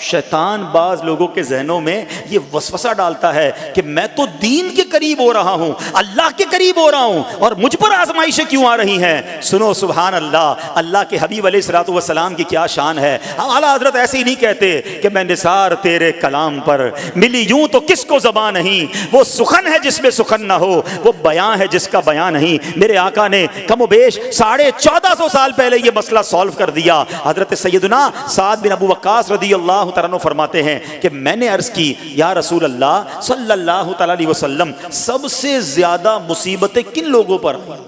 شیطان بعض لوگوں کے ذہنوں میں یہ وسوسہ ڈالتا ہے کہ میں تو دین کے قریب ہو رہا ہوں، اللہ کے قریب ہو رہا ہوں، اور مجھ پر آزمائشیں کیوں آ رہی ہیں؟ سنو سبحان اللہ، اللہ کے حبیب علیہ الصلوۃ والسلام کی کیا شان ہے۔ اعلیٰ حضرت ایسے ہی نہیں کہتے کہ میں نثار تیرے کلام پر، ملی یوں تو کس کو زبان نہیں، وہ سخن ہے جس میں سخن نہ ہو، وہ بیان ہے جس کا بیان نہیں۔ میرے آقا نے کم و بیش 1450 سال پہلے یہ مسئلہ سالو کر دیا۔ حضرت سیدنا سعد بن ابو وقاص رضی اللہ تعالیٰ عنہ فرماتے ہیں کہ میں نے عرض کی یا رسول اللہ صلی اللہ تعالیٰ علیہ وسلم، سب سے زیادہ مصیبتیں کن لوگوں پر آئیں؟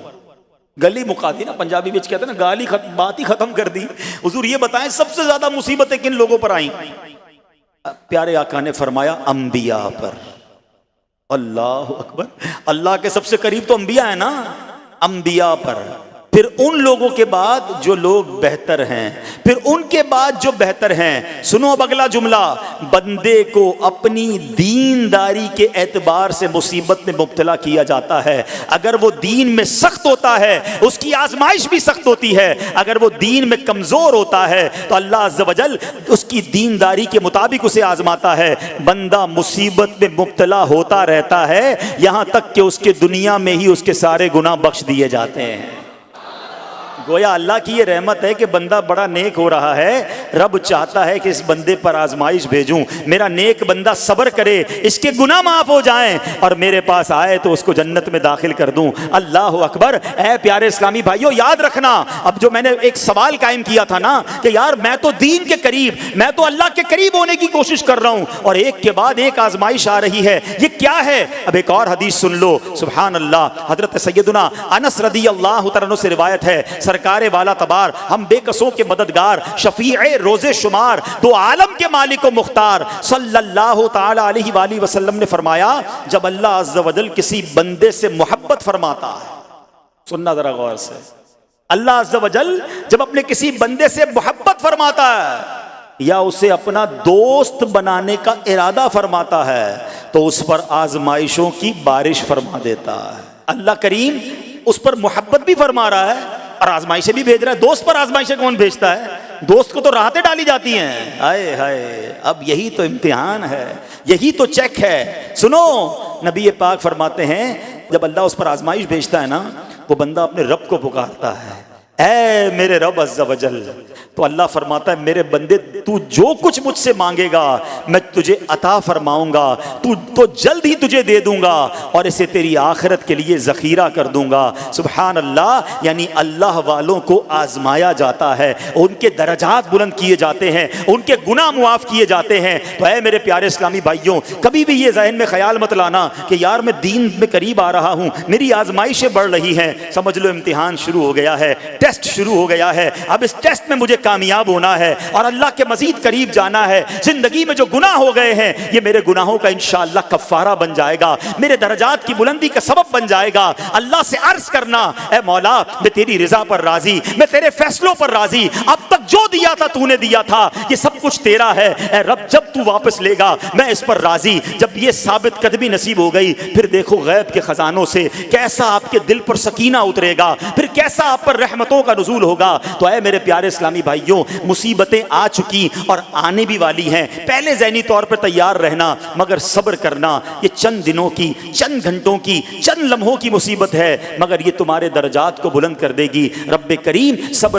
گلی مکا دی نا، پنجابی بچ کہتے ہیں نا، گالی بات ہی ختم کر دی۔ حضور یہ بتائیں سب سے زیادہ مصیبتیں کن لوگوں پر آئیں؟ پیارے آقا نے فرمایا انبیاء پر۔ اللہ اکبر، اللہ کے سب سے قریب تو انبیاء ہیں نا، انبیاء پر، پھر ان لوگوں کے بعد جو لوگ بہتر ہیں، پھر ان کے بعد جو بہتر ہیں۔ سنو اب اگلا جملہ، بندے کو اپنی دینداری کے اعتبار سے مصیبت میں مبتلا کیا جاتا ہے۔ اگر وہ دین میں سخت ہوتا ہے اس کی آزمائش بھی سخت ہوتی ہے، اگر وہ دین میں کمزور ہوتا ہے تو اللہ عز و جل اس کی دینداری کے مطابق اسے آزماتا ہے۔ بندہ مصیبت میں مبتلا ہوتا رہتا ہے یہاں تک کہ اس کے دنیا میں ہی اس کے سارے گناہ بخش دیے جاتے ہیں۔ گویا اللہ کی یہ رحمت ہے کہ بندہ بڑا نیک ہو رہا ہے، رب چاہتا ہے کہ اس بندے پر آزمائش بھیجوں، میرا نیک بندہ صبر کرے، اس کے گناہ معاف ہو جائیں اور میرے پاس آئے تو اس کو جنت میں داخل کر دوں۔ اللہ اکبر۔ اے پیارے اسلامی بھائیوں، یاد رکھنا، اب جو میں نے ایک سوال قائم کیا تھا نا کہ یار میں تو دین کے قریب، میں تو اللہ کے قریب ہونے کی کوشش کر رہا ہوں اور ایک کے بعد ایک آزمائش آ رہی ہے، یہ کیا ہے؟ اب ایک اور حدیث سن لو، سبحان اللہ۔ حضرت سیدنا انس رضی اللہ تعالیٰ عنہ سے روایت ہے، سرکار والا تبار، ہم بے کسوں کے مددگار، شفیع روز شمار، دو عالم کے مالک و مختار، صلی اللہ تعالی علیہ وآلہ وسلم نے فرمایا، جب اللہ عز و جل کسی بندے سے محبت فرماتا ہے، سننا ذرا غور سے، اللہ عز و جل جب اپنے کسی بندے سے محبت فرماتا ہے یا اسے اپنا دوست بنانے کا ارادہ فرماتا ہے تو اس پر آزمائشوں کی بارش فرما دیتا ہے۔ اللہ کریم اس پر محبت بھی فرما رہا ہے اور آزمائشیں بھی بھیج رہا ہے۔ دوست پر آزمائشیں کون بھیجتا ہے؟ دوست کو تو راحتیں ڈالی جاتی ہیں۔ ہائے ہائے، اب یہی تو امتحان ہے، یہی تو چیک ہے۔ سنو، نبی پاک فرماتے ہیں جب اللہ اس پر آزمائش بھیجتا ہے نا، وہ بندہ اپنے رب کو پکارتا ہے، اے میرے رب عز و جل، تو اللہ فرماتا ہے میرے بندے تو جو کچھ مجھ سے مانگے گا میں تجھے عطا فرماؤں گا، تو جلد ہی تجھے دے دوں گا اور اسے تیری آخرت کے لیے ذخیرہ کر دوں گا۔ سبحان اللہ۔ یعنی اللہ والوں کو آزمایا جاتا ہے، ان کے درجات بلند کیے جاتے ہیں، ان کے گناہ معاف کیے جاتے ہیں۔ تو اے میرے پیارے اسلامی بھائیوں، کبھی بھی یہ ذہن میں خیال مت لانا کہ یار میں دین میں قریب آ رہا ہوں، میری آزمائشیں بڑھ رہی ہیں۔ سمجھ لو امتحان شروع ہو گیا ہے، ٹیسٹ شروع ہو گیا ہے، اب اس ٹیسٹ میں مجھے کامیاب ہونا ہے اور اللہ کے مزید قریب جانا ہے۔ زندگی میں جو گناہ ہو گئے ہیں یہ میرے گناہوں کا انشاءاللہ کفارہ بن جائے گا، میرے درجات کی بلندی کا سبب بن جائے گا۔ اللہ سے عرض کرنا، اے مولا میں تیری رضا پر راضی، میں تیرے فیصلوں پر راضی، اب تک جو دیا تھا تو نے دیا تھا، یہ سب کچھ تیرا ہے۔ اے رب جب تو واپس لے گا میں اس پر راضی۔ جب یہ ثابت قدمی نصیب ہو گئی پھر دیکھو غیب کے خزانوں سے کیسا آپ کے دل پر سکینہ اترے گا، پھر کیسا آپ پر رحمتوں کا نزول ہوگا۔ تو اے میرے پیارے اسلامی بھائیوں، مصیبتیں آ چکی اور آنے بھی والی ہیں، پہلے ذہنی طور پر تیار رہنا، مگر صبر کرنا۔ یہ چند دنوں کی، چند گھنٹوں کی، چند لمحوں کی مصیبت ہے، مگر یہ تمہارے درجات کو بلند کر دے گی۔ رب کریم صبر